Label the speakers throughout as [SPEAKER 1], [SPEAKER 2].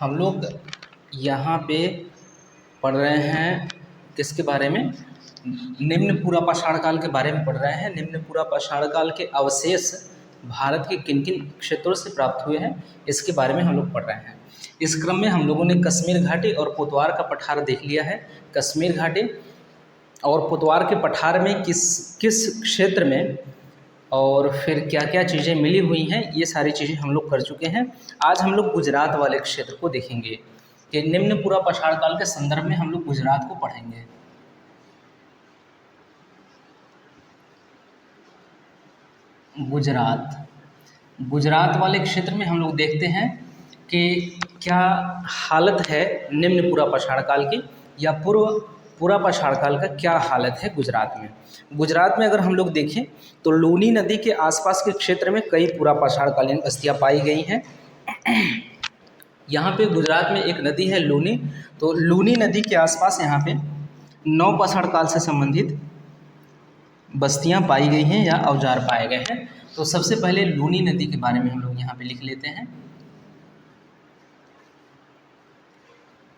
[SPEAKER 1] हम लोग यहाँ पे पढ़ रहे हैं किसके बारे में? निम्न पूरा पाषाण काल के बारे में पढ़ रहे हैं। निम्न पूरा पाषाण काल के अवशेष भारत के किन किन क्षेत्रों से प्राप्त हुए हैं, इसके बारे में हम लोग पढ़ रहे हैं। इस क्रम में हम लोगों ने कश्मीर घाटी और पुतवार का पठार देख लिया है। कश्मीर घाटी और पुतवार के पठार में किस किस क्षेत्र में और फिर क्या क्या चीज़ें मिली हुई हैं, ये सारी चीज़ें हम लोग कर चुके हैं। आज हम लोग गुजरात वाले क्षेत्र को देखेंगे कि निम्न पूरा पाषाण काल के संदर्भ में हम लोग गुजरात को पढ़ेंगे। गुजरात वाले क्षेत्र में हम लोग देखते हैं कि क्या हालत है निम्न पूरा पाषाण काल की या पूरा पाषाण काल का क्या हालत है गुजरात में। गुजरात में अगर हम लोग देखें तो लूनी नदी के आसपास के क्षेत्र में कई पूरा पाषाण कालीन बस्तियाँ पाई गई हैं। यहाँ पे गुजरात में एक नदी है लूनी, तो लूनी नदी के आसपास यहाँ पे नव पाषाण काल से संबंधित बस्तियाँ पाई गई हैं या औजार पाए गए हैं। तो सबसे पहले लूनी नदी के बारे में हम लोग यहाँ पे लिख लेते हैं।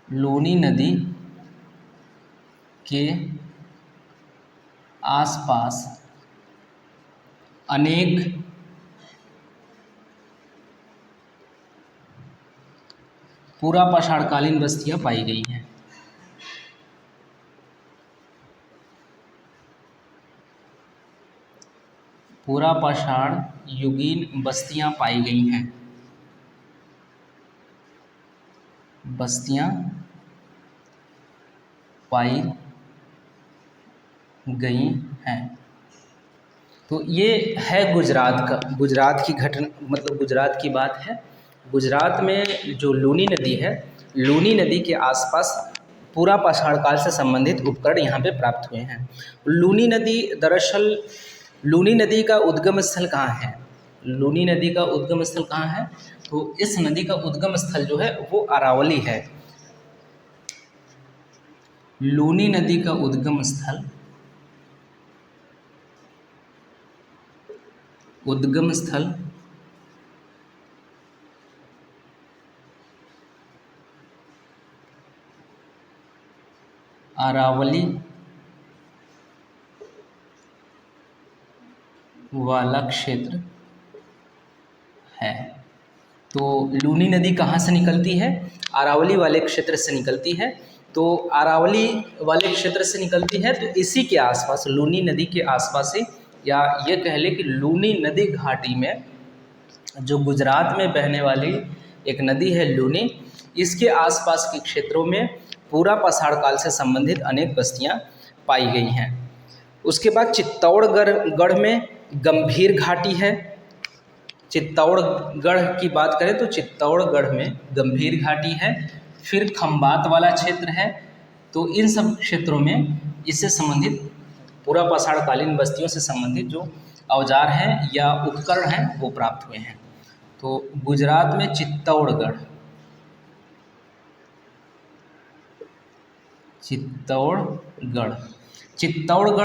[SPEAKER 1] लूनी नदी के आसपास अनेक पूरा पाषाण कालीन बस्तियां पाई गई हैं। पूरा पाषाण युगीन बस्तियां पाई गई हैं। बस्तियां पाई गई हैं। तो ये है गुजरात की घटना, मतलब गुजरात की बात है। गुजरात में जो लूनी नदी है, लूनी नदी के आसपास पूरा पाषाण काल से संबंधित उपकरण यहाँ पे प्राप्त हुए हैं। लूनी नदी दरअसल लूनी नदी का उद्गम स्थल कहाँ है? लूनी नदी का उद्गम स्थल कहाँ है? तो इस नदी का उद्गम स्थल जो है वो अरावली है। लूनी नदी का उद्गम स्थल अरावली वाला क्षेत्र है। तो लूनी नदी कहाँ से निकलती है? अरावली वाले क्षेत्र से निकलती है। तो अरावली वाले क्षेत्र से निकलती है तो इसी के आसपास, लूनी नदी के आसपास से, या ये कह ले कि लूनी नदी घाटी में जो गुजरात में बहने वाली एक नदी है लूनी, इसके आसपास के क्षेत्रों में पूरा पाषाण काल से संबंधित अनेक बस्तियां पाई गई हैं। उसके बाद चित्तौड़गढ़ में गंभीर घाटी है। चित्तौड़गढ़ की बात करें तो चित्तौड़गढ़ में गंभीर घाटी है। फिर खंबात वाला क्षेत्र है। तो इन सब क्षेत्रों में इससे संबंधित पूरा पाषाण कालीन बस्तियों से संबंधित जो औजार हैं या उपकरण हैं वो प्राप्त हुए हैं। तो गुजरात में चित्तौड़गढ़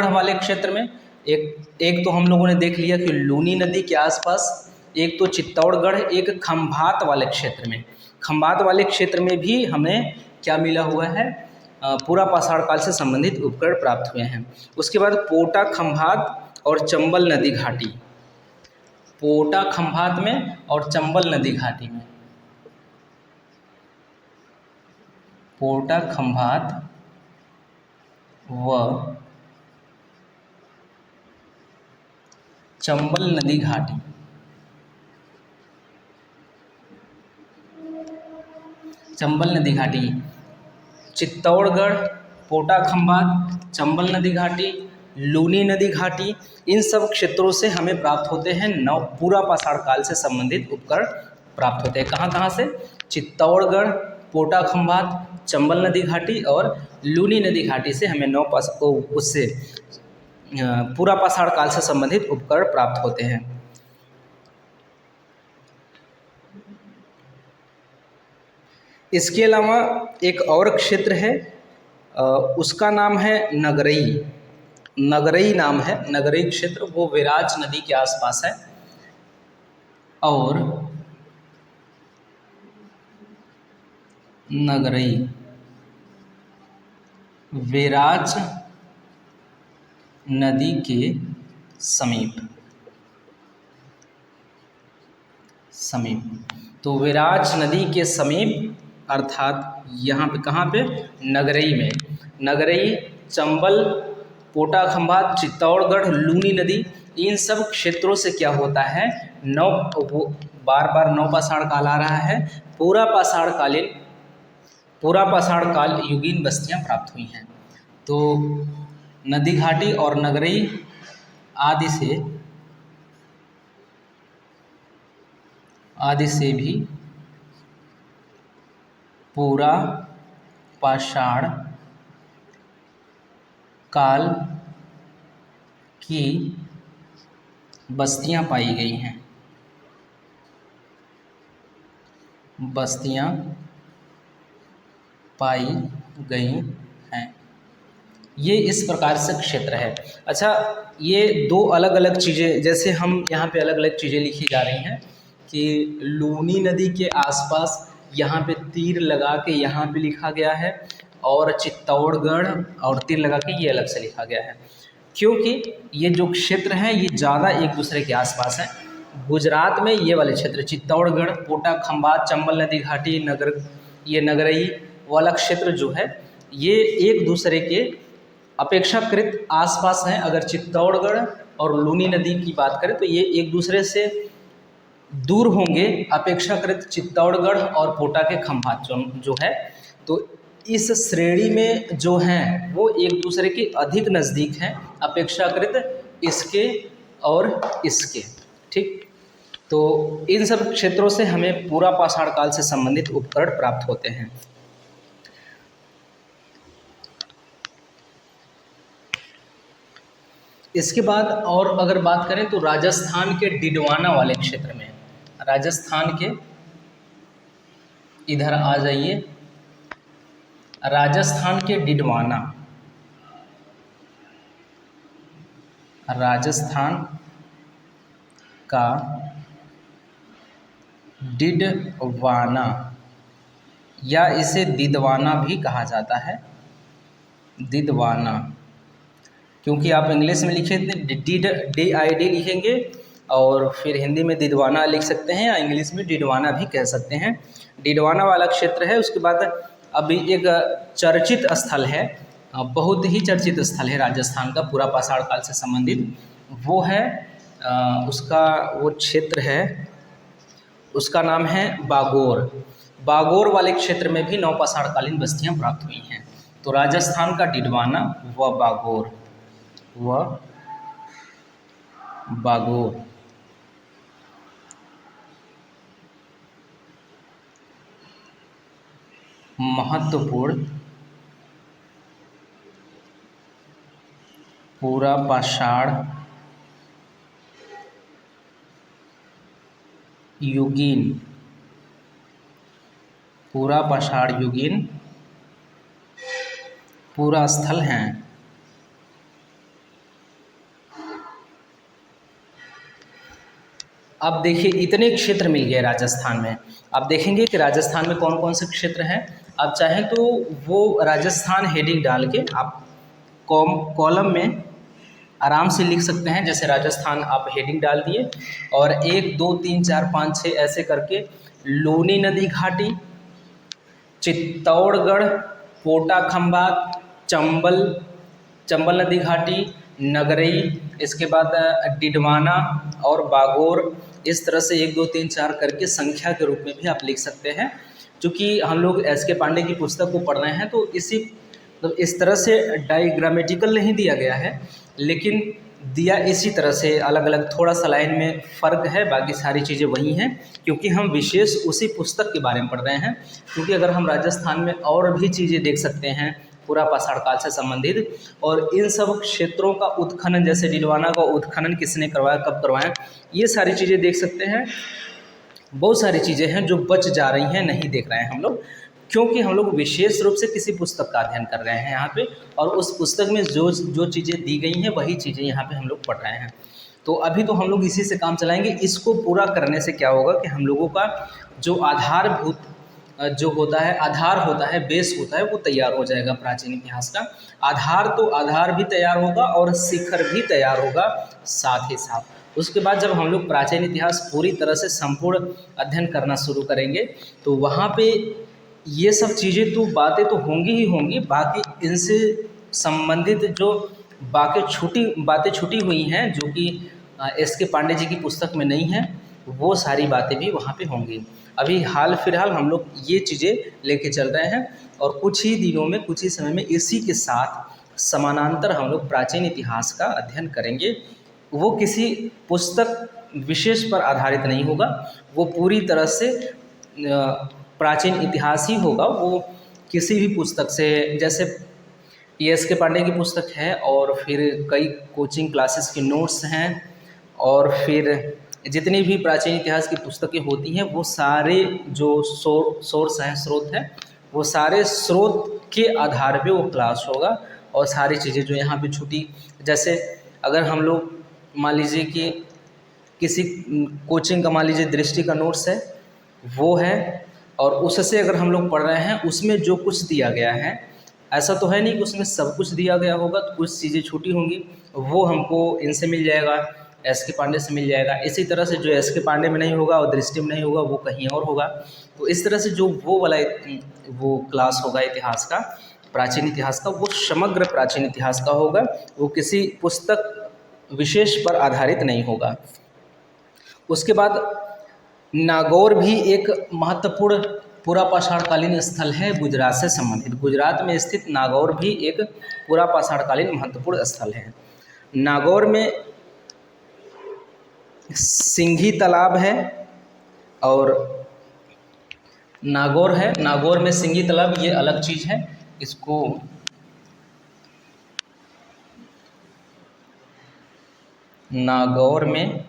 [SPEAKER 1] वाले क्षेत्र में एक तो हम लोगों ने देख लिया कि लूनी नदी के आसपास, एक तो चित्तौड़गढ़, एक खंभात वाले क्षेत्र में। खंभात वाले क्षेत्र में भी हमें क्या मिला हुआ है? पूरा पाषाण काल से संबंधित उपकरण प्राप्त हुए हैं। उसके बाद पोटा खंभात और चंबल नदी घाटी, पोटा खंभात में और चंबल नदी घाटी में, पोटा खंभात व चंबल नदी घाटी। चंबल नदी घाटी, चित्तौड़गढ़, पोटा खंभात, चंबल नदी घाटी, लूनी नदी घाटी, इन सब क्षेत्रों से हमें प्राप्त होते हैं पूरा पाषाण काल से संबंधित उपकरण प्राप्त होते हैं। कहाँ कहाँ से? चित्तौड़गढ़, पोटा खंभात, चंबल नदी घाटी और लूनी नदी घाटी से हमें उससे पूरा पाषाण काल से संबंधित उपकरण प्राप्त होते हैं। इसके अलावा एक और क्षेत्र है, उसका नाम है नगरई। नगरई नाम है, नगरई क्षेत्र, वो विराज नदी के आसपास है। और नगरई, वेराज नदी के समीप। तो वेराज नदी के समीप अर्थात यहाँ पे कहाँ पे, नगरई में। नगरई, चंबल, पोटा खंभात, चित्तौड़गढ़, लूनी नदी, इन सब क्षेत्रों से क्या होता है, बार बार नौ पाषाण काल आ रहा है, पूरा पाषाण काल युगीन बस्तियाँ प्राप्त हुई हैं। तो नदी घाटी और नगरई आदि से भी पूरा पाषाण काल की बस्तियां पाई गई हैं। ये इस प्रकार से क्षेत्र है। अच्छा, ये दो अलग अलग चीज़ें, जैसे हम यहाँ पे अलग अलग चीज़ें लिखी जा रही हैं कि लूनी नदी के आसपास यहाँ पे तीर लगा के यहाँ पे लिखा गया है, और चित्तौड़गढ़ और तीर लगा के ये अलग से लिखा गया है, क्योंकि ये जो क्षेत्र हैं ये ज़्यादा एक दूसरे के आसपास हैं। गुजरात में ये वाले क्षेत्र चित्तौड़गढ़, पोटा खंभात, चंबल नदी घाटी, नगरई वाला क्षेत्र जो है ये एक दूसरे के अपेक्षाकृत आसपास हैं। अगर चित्तौड़गढ़ और लूनी नदी की बात करें तो ये एक दूसरे से दूर होंगे अपेक्षाकृत चित्तौड़गढ़ और पोटा के खंभात जो है। तो इस श्रेणी में जो हैं वो एक दूसरे के अधिक नज़दीक हैं अपेक्षाकृत इसके और इसके। ठीक, तो इन सब क्षेत्रों से हमें पूरा पाषाण काल से संबंधित उपकरण प्राप्त होते हैं। इसके बाद और अगर बात करें तो राजस्थान के डिडवाना वाले क्षेत्र में, राजस्थान के, इधर आ जाइए, राजस्थान के डिडवाना, राजस्थान का डिडवाना या इसे दिदवाना भी कहा जाता है, दिदवाना, क्योंकि आप इंग्लिश में लिखे DID लिखेंगे और फिर हिंदी में दिदवाना लिख सकते हैं या इंग्लिश में डिडवाना भी कह सकते हैं। डिडवाना वाला क्षेत्र है। उसके बाद अभी एक चर्चित स्थल है, बहुत ही चर्चित स्थल है राजस्थान का पूरा पाषाण काल से संबंधित, वो है उसका वो क्षेत्र है, उसका नाम है बागोर। बागोर वाले क्षेत्र में भी नवपाषाणकालीन बस्तियां प्राप्त हुई हैं। तो राजस्थान का डिडवाना व बागोर महत्वपूर्ण पूरा पाषाण युगीन पूरा स्थल हैं। अब देखिए इतने क्षेत्र मिल गए राजस्थान में। आप देखेंगे कि राजस्थान में कौन कौन से क्षेत्र हैं। आप चाहें तो वो राजस्थान हेडिंग डाल के आप कॉलम में आराम से लिख सकते हैं। जैसे राजस्थान आप हेडिंग डाल दिए और 1 2 3 4 5 6 ऐसे करके लूनी नदी घाटी, चित्तौड़गढ़, पोटा खंभात, चंबल नदी घाटी, नगरई, इसके बाद डिडवाना और बागोर, इस तरह से 1 2 3 4 करके संख्या के रूप में भी आप लिख सकते हैं। क्योंकि हम लोग SK पांडे की पुस्तक को पढ़ रहे हैं तो इस तरह से डायग्रामेटिकल नहीं दिया गया है, लेकिन दिया इसी तरह से अलग अलग, थोड़ा सा लाइन में फ़र्क है, बाकी सारी चीज़ें वही हैं, क्योंकि हम विशेष उसी पुस्तक के बारे में पढ़ रहे हैं। क्योंकि अगर हम राजस्थान में और भी चीज़ें देख सकते हैं पूरा पाषाण काल से संबंधित, और इन सब क्षेत्रों का उत्खनन, जैसे डिडवाना का उत्खनन किसने करवाया, कब करवाया, ये सारी चीज़ें देख सकते हैं। बहुत सारी चीज़ें हैं जो बच जा रही हैं, नहीं देख रहे हैं हम लोग, क्योंकि हम लोग विशेष रूप से किसी पुस्तक का अध्ययन कर रहे हैं यहाँ पे, और उस पुस्तक में जो चीज़ें दी गई हैं वही चीज़ें यहाँ पे हम लोग पढ़ रहे हैं। तो अभी तो हम लोग इसी से काम चलाएंगे। इसको पूरा करने से क्या होगा कि हम लोगों का जो आधारभूत जो होता है आधार होता है, बेस होता है, वो तैयार हो जाएगा प्राचीन इतिहास का। आधार तो आधार भी तैयार होगा और शिखर भी तैयार होगा साथ ही साथ। उसके बाद जब हम लोग प्राचीन इतिहास पूरी तरह से संपूर्ण अध्ययन करना शुरू करेंगे तो वहाँ पे ये सब चीज़ें तो बातें तो होंगी ही होंगी, बाकी इनसे संबंधित जो बातें छुटी हुई हैं जो कि एस के पांडे जी की पुस्तक में नहीं है, वो सारी बातें भी वहाँ पे होंगी। अभी हाल फिलहाल हम लोग ये चीज़ें लेके चल रहे हैं और कुछ ही दिनों में, कुछ ही समय में इसी के साथ समानांतर हम लोग प्राचीन इतिहास का अध्ययन करेंगे। वो किसी पुस्तक विशेष पर आधारित नहीं होगा, वो पूरी तरह से प्राचीन इतिहास ही होगा। वो किसी भी पुस्तक से, जैसे एस के पांडे की पुस्तक है और फिर कई कोचिंग क्लासेस के नोट्स हैं और फिर जितनी भी प्राचीन इतिहास की पुस्तकें होती हैं वो सारे जो सोर्स हैं, स्रोत हैं, वो सारे स्रोत के आधार पे वो क्लास होगा। और सारी चीज़ें जो यहाँ पे छुटी, जैसे अगर हम लोग मान लीजिए कि किसी कोचिंग का मान लीजिए दृष्टि का नोट्स है, वो है, और उससे अगर हम लोग पढ़ रहे हैं उसमें जो कुछ दिया गया है, ऐसा तो है नहीं कि उसमें सब कुछ दिया गया होगा, तो कुछ चीज़ें छूटी होंगी, वो हमको इनसे मिल जाएगा, एस के पांडे से मिल जाएगा। इसी तरह से जो एस के पांडे में नहीं होगा और दृष्टि में नहीं होगा वो कहीं और होगा। तो इस तरह से जो वो वाला वो क्लास होगा इतिहास का, प्राचीन इतिहास का, वो समग्र प्राचीन इतिहास का होगा, वो किसी पुस्तक विशेष पर आधारित नहीं होगा। उसके बाद नागौर भी एक महत्वपूर्ण पुरापाषाणकालीन स्थल है गुजरात से संबंधित। गुजरात में स्थित नागौर भी एक पुरापाषाणकालीन महत्वपूर्ण स्थल है। नागौर में सिंघी तालाब है और नागौर है, नागौर में सिंघी तालाब, ये अलग चीज़ है। इसको नागौर में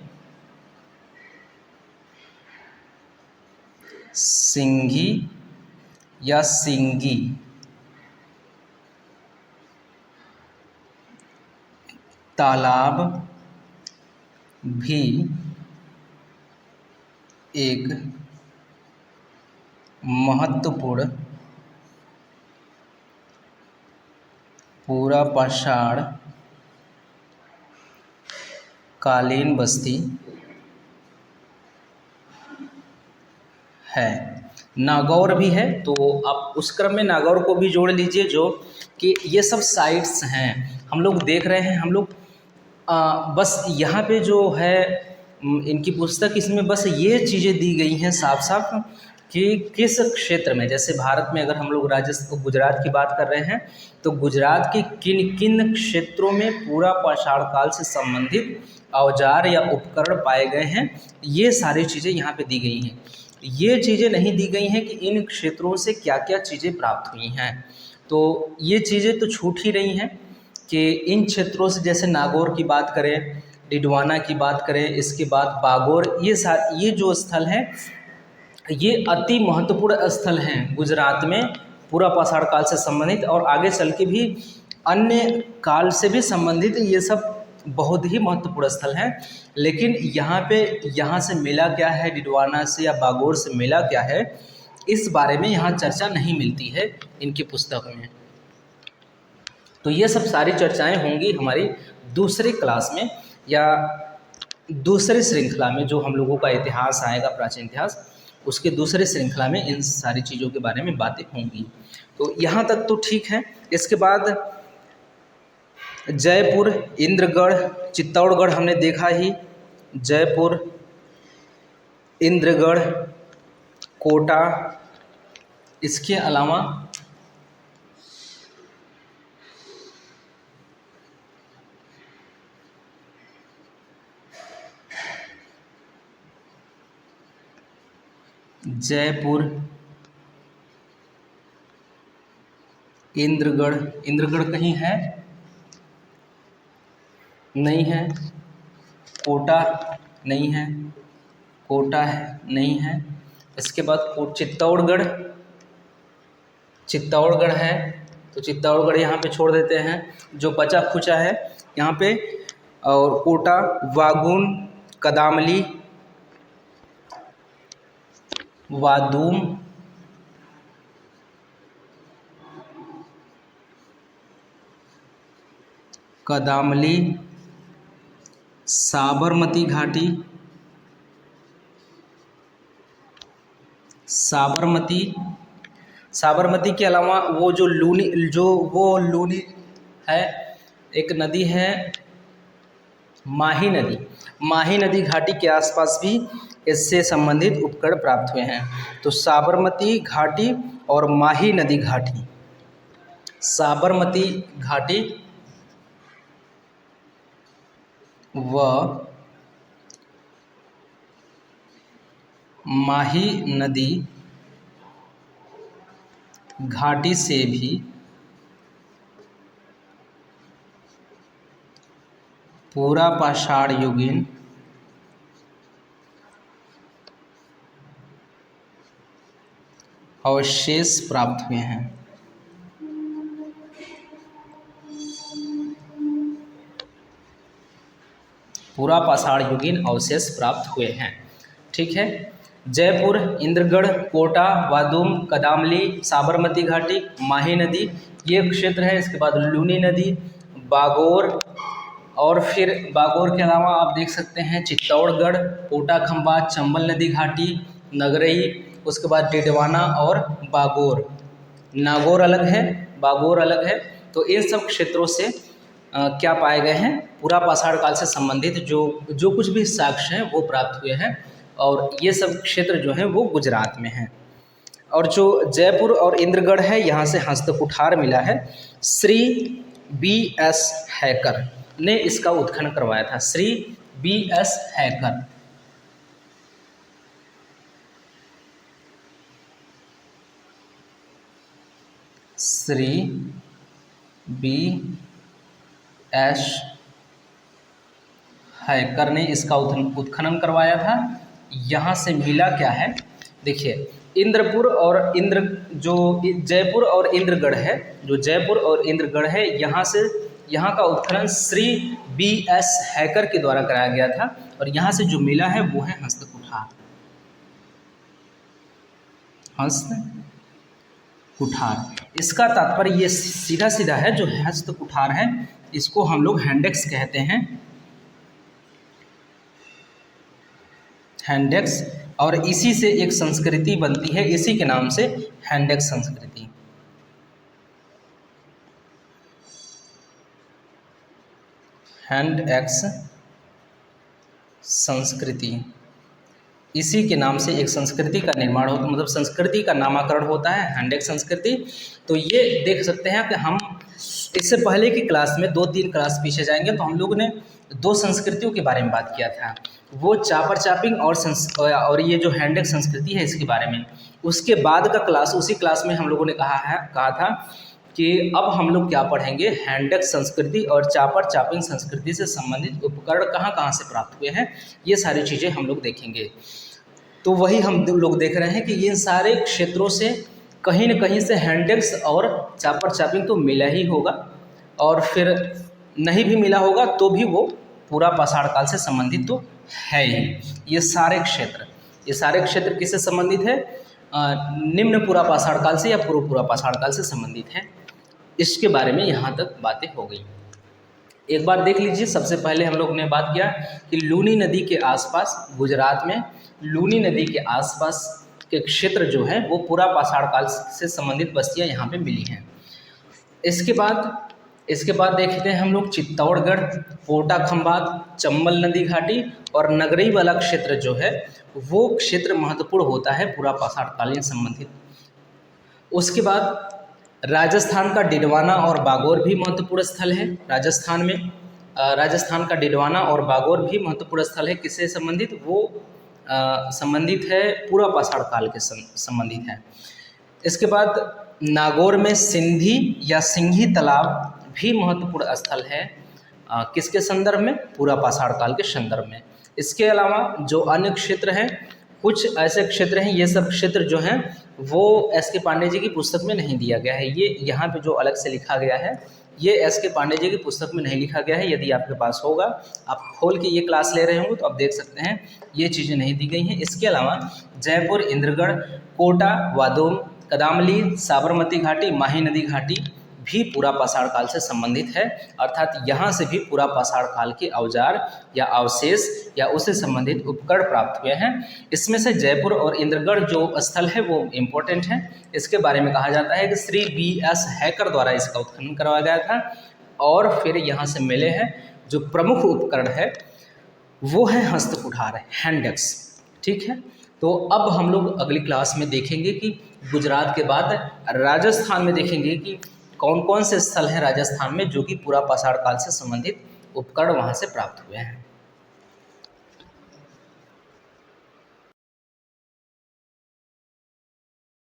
[SPEAKER 1] सिंघी या सिंगी तालाब भी एक महत्वपूर्ण पुरापाषाणकालीन बस्ती है। नागौर भी है, तो आप उस क्रम में नागौर को भी जोड़ लीजिए, जो कि ये सब साइट्स हैं हम लोग देख रहे हैं। हम लोग बस यहाँ पे जो है इनकी पुस्तक, इसमें बस ये चीज़ें दी गई हैं साफ साफ कि किस क्षेत्र में, जैसे भारत में अगर हम लोग गुजरात की बात कर रहे हैं तो गुजरात के किन किन क्षेत्रों में पूरा पाषाण काल से संबंधित औजार या उपकरण पाए गए हैं, ये सारी चीज़ें यहाँ पे दी गई हैं। ये चीज़ें नहीं दी गई हैं कि इन क्षेत्रों से क्या क्या चीज़ें प्राप्त हुई हैं, तो ये चीज़ें तो छूट ही रही हैं कि इन क्षेत्रों से, जैसे नागौर की बात करें, डिडवाना की बात करें, इसके बाद बागौर, ये जो स्थल हैं ये अति महत्वपूर्ण स्थल हैं गुजरात में पुरापाषाण काल से संबंधित, और आगे चल के भी अन्य काल से भी संबंधित ये सब बहुत ही महत्वपूर्ण स्थल हैं। लेकिन यहाँ से मिला क्या है, डिडवाना से या बागौर से मिला क्या है, इस बारे में यहाँ चर्चा नहीं मिलती है इनकी पुस्तक में। तो ये सब सारी चर्चाएं होंगी हमारी दूसरी क्लास में या दूसरी श्रृंखला में, जो हम लोगों का इतिहास आएगा प्राचीन इतिहास, उसके दूसरे श्रृंखला में इन सारी चीज़ों के बारे में बातें होंगी। तो यहाँ तक तो ठीक है। इसके बाद जयपुर, इंद्रगढ़, चित्तौड़गढ़ हमने देखा ही, जयपुर, इंद्रगढ़, कोटा, इसके अलावा जयपुर, इंद्रगढ़, इंद्रगढ़ कहीं है नहीं है, कोटा नहीं है, कोटा है नहीं है। इसके बाद चित्तौड़गढ़, चित्तौड़गढ़ है, तो चित्तौड़गढ़ यहाँ पे छोड़ देते हैं, जो बचा खुचा है यहाँ पे। और कोटा, वागुन, कदामली, वादूम, कदामली, साबरमती घाटी, साबरमती के अलावा वो जो लूनी है, एक नदी है माही नदी घाटी के आसपास भी इससे संबंधित उपकरण प्राप्त हुए हैं। तो साबरमती घाटी और माही नदी घाटी, साबरमती घाटी व माही नदी घाटी से भी पूरा पाषाण युगीन अवशेष प्राप्त हुए हैं। पूरा पाषाण युगीन अवशेष प्राप्त हुए हैं। ठीक है। जयपुर, इंद्रगढ़, कोटा, वादुम, कदामली, साबरमती घाटी, माही नदी ये क्षेत्र है। इसके बाद लूनी नदी, बागोर, और फिर बागोर के अलावा आप देख सकते हैं चित्तौड़गढ़, कोटा खंबा, चंबल नदी घाटी, नगरई, उसके बाद डिडवाना और बागोर। नागौर अलग है, बागोर अलग है। तो इन सब क्षेत्रों से क्या पाए गए हैं, पूरा पाषाण काल से संबंधित जो कुछ भी साक्ष्य हैं वो प्राप्त हुए हैं। और ये सब क्षेत्र जो हैं वो गुजरात में हैं। और जो जयपुर और इंद्रगढ़ है, यहाँ से हस्तकुठार मिला है। श्री B.S. हैकर ने इसका उत्खनन करवाया था। Shri B.S. Hacker. Shri B.S. Hacker ने इसका उत्खनन करवाया था। यहाँ से मिला क्या है, देखिए जयपुर और इंद्रगढ़ है, जो जयपुर और इंद्रगढ़ है, यहाँ का उत्खनन श्री B.S. हैकर के द्वारा कराया गया था। और यहाँ से जो मिला है वो है हस्तकुठार। इसका तात्पर्य ये सीधा सीधा है, जो हस्तकुठार है इसको हम लोग हैंडेक्स कहते हैं। हैंडेक्स, और इसी से एक संस्कृति बनती है, इसी के नाम से हैंडेक्स संस्कृति। हैंडेक्स संस्कृति, इसी के नाम से एक संस्कृति का निर्माण होता, मतलब संस्कृति का नामकरण होता है हैंडेक्स संस्कृति। तो ये देख सकते हैं कि हम इससे पहले की क्लास में 2-3 क्लास पीछे जाएंगे तो हम लोगों ने 2 संस्कृतियों के बारे में बात किया था, वो चापर चापिंग और ये जो हैंडेक्स संस्कृति है इसके बारे में। उसके बाद का क्लास, उसी क्लास में हम लोगों ने कहा था कि अब हम लोग क्या पढ़ेंगे, हैंडेक्स संस्कृति और चापर चापिंग संस्कृति से संबंधित उपकरण कहाँ कहाँ से प्राप्त हुए हैं, ये सारी चीज़ें हम लोग देखेंगे। तो वही हम लोग देख रहे हैं कि इन सारे क्षेत्रों से कहीं न कहीं से हैंडेक्स और चापर चापिंग तो मिला ही होगा, और फिर नहीं भी मिला होगा तो भी वो पूरा पाषाण काल से संबंधित तो है ही। ये सारे क्षेत्र किससे संबंधित है, निम्न पूरा पाषाण काल से या पूरा पाषाण काल से संबंधित है। इसके बारे में यहाँ तक बातें हो गई। एक बार देख लीजिए, सबसे पहले हम लोग ने बात किया कि लूनी नदी के आसपास, गुजरात में लूनी नदी के आसपास के क्षेत्र जो है वो पूरा पाषाण काल से संबंधित बस्तियाँ यहाँ पे मिली हैं। इसके बाद देखते हैं हम लोग चित्तौड़गढ़, कोटा खंबात, चंबल नदी घाटी और नगरई वाला क्षेत्र जो है वो क्षेत्र महत्वपूर्ण होता है पूरा पाषाण कालीन संबंधित। उसके बाद राजस्थान का डिडवाना और बागोर भी महत्वपूर्ण स्थल है। राजस्थान का डिडवाना और बागोर भी महत्वपूर्ण स्थल है। किससे संबंधित, वो संबंधित है पूरा पाषाण काल के संबंधित है। इसके बाद नागौर में सिंधी या सिंघी तालाब भी महत्वपूर्ण स्थल है। किसके संदर्भ में, पूरा पाषाण काल के संदर्भ में। इसके अलावा जो अन्य क्षेत्र हैं, कुछ ऐसे क्षेत्र हैं, ये सब क्षेत्र जो हैं वो S.K. पांडे जी की पुस्तक में नहीं दिया गया है। ये यहाँ पे जो अलग से लिखा गया है ये S.K. पांडे जी की पुस्तक में नहीं लिखा गया है। यदि आपके पास होगा, आप खोल के ये क्लास ले रहे होंगे तो आप देख सकते हैं ये चीज़ें नहीं दी गई हैं। इसके अलावा जयपुर, इंद्रगढ़, कोटा, वादोम, कदामली, साबरमती घाटी, माही नदी घाटी भी पुरा पाषाण काल से संबंधित है, अर्थात यहाँ से भी पुरा पाषाण काल के औजार या अवशेष या उससे संबंधित उपकरण प्राप्त हुए हैं। इसमें से जयपुर और इंद्रगढ़ जो स्थल है वो इम्पोर्टेंट है। इसके बारे में कहा जाता है कि श्री B.S. हैकर द्वारा इसका उत्खनन करवाया गया था। और फिर यहाँ से मिले हैं जो प्रमुख उपकरण है वो है हस्त कुठार, हैंडेक्स। ठीक है, तो अब हम लोग अगली क्लास में देखेंगे कि गुजरात के बाद राजस्थान में देखेंगे कि कौन कौन से स्थल हैं राजस्थान में जो कि पुरा पाषाण काल से संबंधित उपकरण वहाँ से प्राप्त हुए हैं।